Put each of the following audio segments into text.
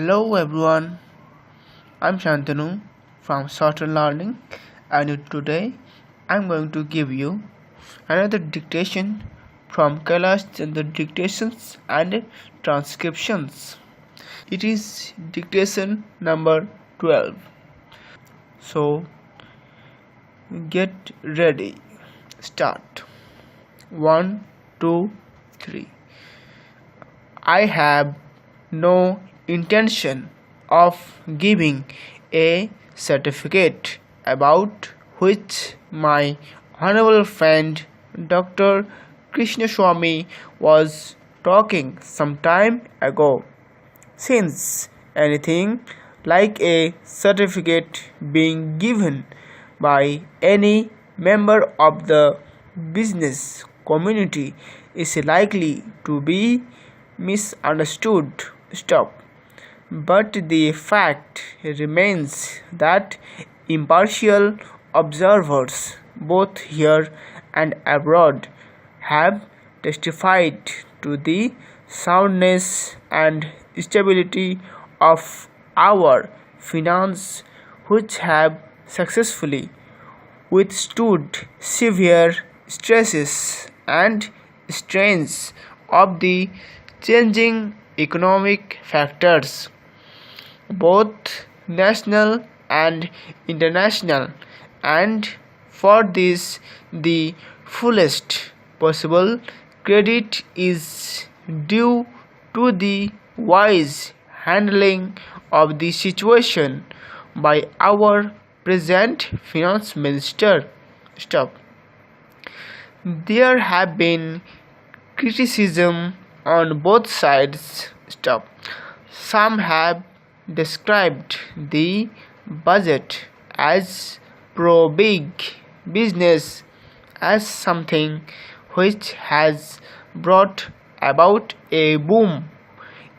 Hello everyone, I'm Shantanu from Software Learning, and today I'm going to give you another dictation from Kailash Chandra Dictations and Transcriptions. It is dictation number 12. So get ready. Start. 1, 2, 3. I have no intention of giving a certificate about which my honorable friend Dr. Krishnaswamy was talking some time ago, since anything like a certificate being given by any member of the business community is likely to be misunderstood. But the fact remains that impartial observers, both here and abroad, have testified to the soundness and stability of our finance, which have successfully withstood severe stresses and strains of the changing economic factors, both national and international, and for this the fullest possible credit is due to the wise handling of the situation by our present finance minister. There have been criticism on both sides. Some have described the budget as pro big business, as something which has brought about a boom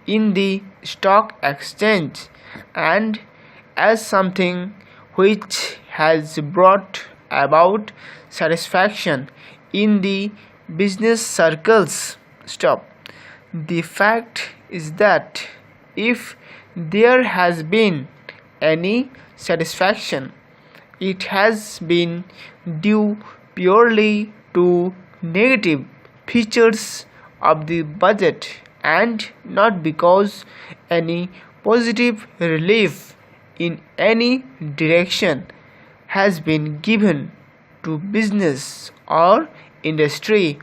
in the stock exchange, and as something which has brought about satisfaction in the business circles. The fact is that if there has been any satisfaction, it has been due purely to negative features of the budget, and not because any positive relief in any direction has been given to business or industry.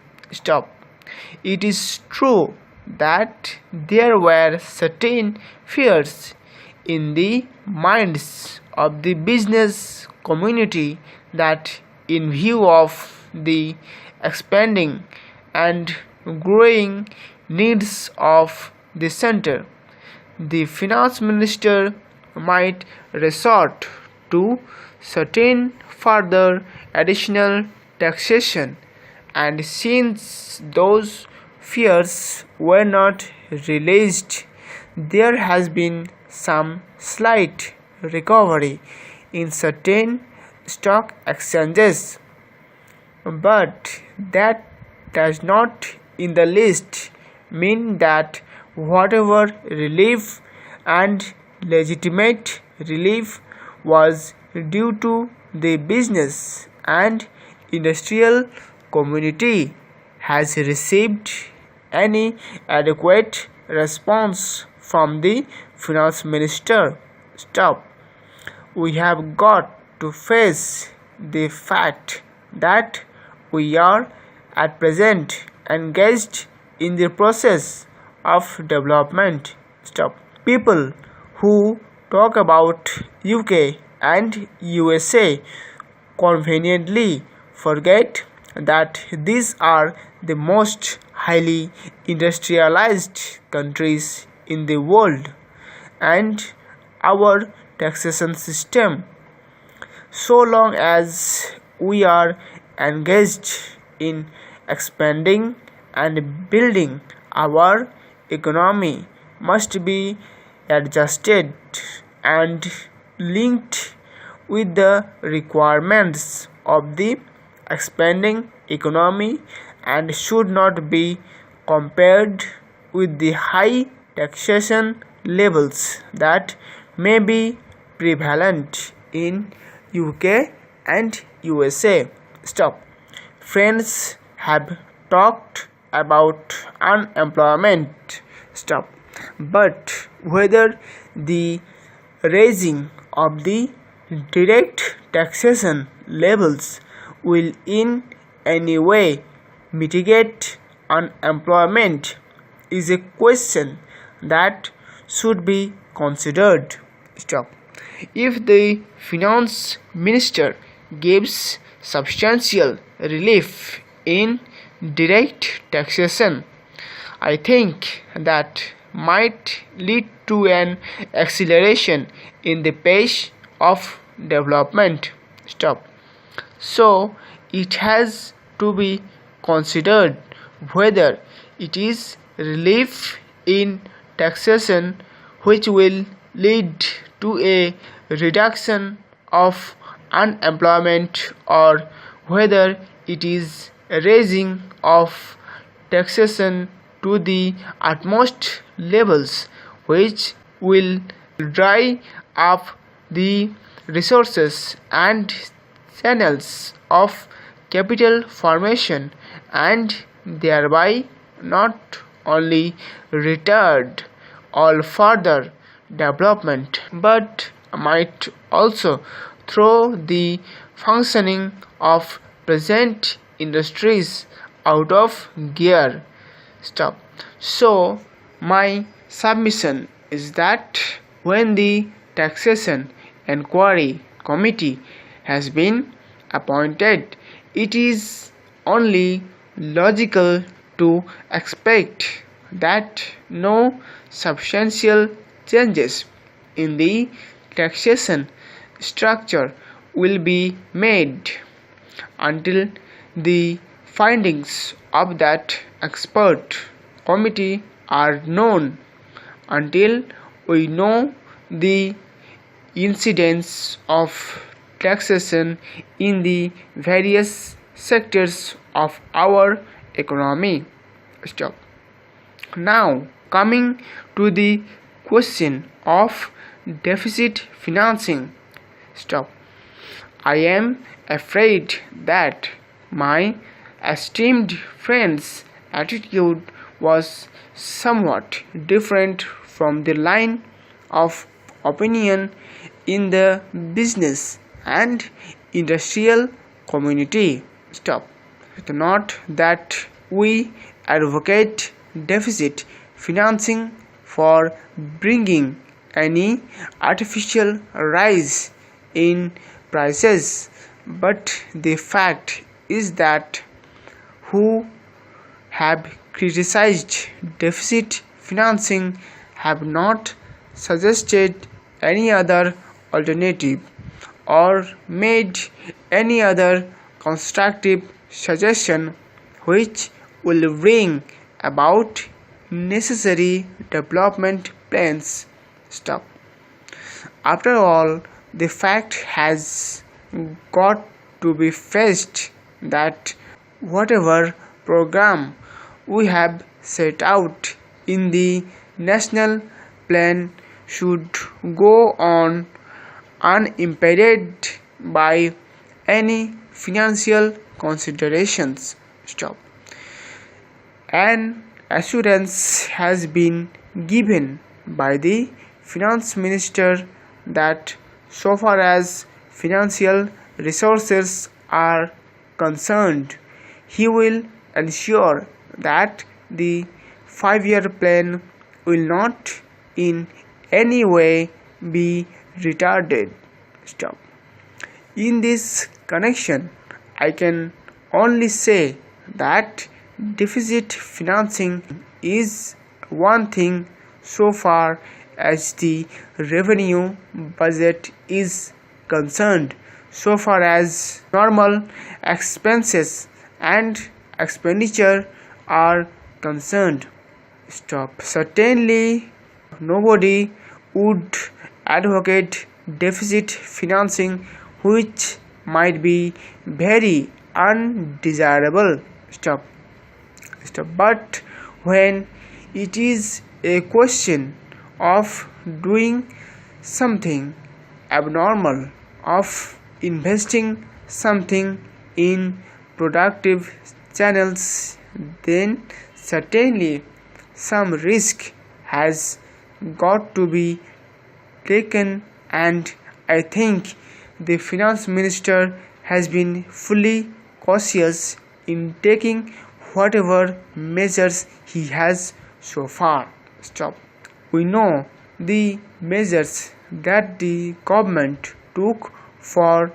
It is true that there were certain fears in the minds of the business community that, in view of the expanding and growing needs of the center, the finance minister might resort to certain further additional taxation, and since those fears were not realized, there has been some slight recovery in certain stock exchanges. But that does not in the least mean that whatever relief, and legitimate relief, was due to the business and industrial community has received any adequate response from the finance minister. We have got to face the fact that we are at present engaged in the process of development. People who talk about UK and USA conveniently forget that these are the most highly industrialized countries in the world, and our taxation system, so long as we are engaged in expanding and building our economy, must be adjusted and linked with the requirements of the expanding economy, and should not be compared with the high taxation levels that may be prevalent in UK and USA. Stop. Friends have talked about unemployment. Stop. But whether the raising of the direct taxation levels will in any way mitigate unemployment is a question that should be considered. Stop. If the finance minister gives substantial relief in direct taxation, I think that might lead to an acceleration in the pace of development. Stop. So it has to be considered whether it is relief in taxation which will lead to a reduction of unemployment, or whether it is a raising of taxation to the utmost levels which will dry up the resources and channels of capital formation, and thereby not only retard all further development but might also throw the functioning of present industries out of gear. Stop. So my submission is that when the taxation inquiry committee has been appointed, it is only logical to expect that no substantial changes in the taxation structure will be made until the findings of that expert committee are known, until we know the incidence of taxation in the various sectors of our economy. Stop. Now coming to the question of deficit financing. Stop. I am afraid that my esteemed friend's attitude was somewhat different from the line of opinion in the business and industrial community. Stop. Not that we advocate deficit financing for bringing any artificial rise in prices, but the fact is that who have criticized deficit financing have not suggested any other alternative or made any other constructive suggestion which will bring about necessary development plans. Stop. After all, the fact has got to be faced that whatever program we have set out in the national plan should go on unimpeded by any financial considerations. Stop. An assurance has been given by the finance minister that so far as financial resources are concerned, he will ensure that the 5-year plan will not in any way be retarded. Stop. In this connection, I can only say that deficit financing is one thing so far as the revenue budget is concerned, so far as normal expenses and expenditure are concerned. Stop. Certainly nobody would advocate deficit financing, which might be very undesirable. Stop. But when it is a question of doing something abnormal, of investing something in productive channels, then certainly some risk has got to be taken, and I think the finance minister has been fully cautious in taking whatever measures he has so far. Stop. We know the measures that the government took for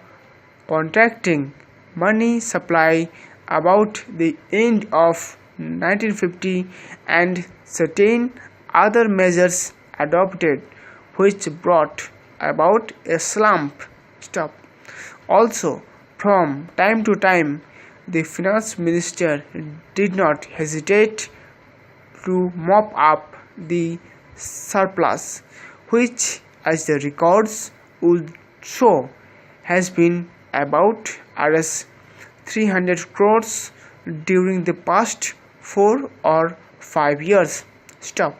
contracting money supply about the end of 1950 and certain other measures adopted which brought about a slump. Stop. Also, from time to time, the finance minister did not hesitate to mop up the surplus, which, as the records would show, has been about Rs 300 crores during the past 4 or 5 years. Stop.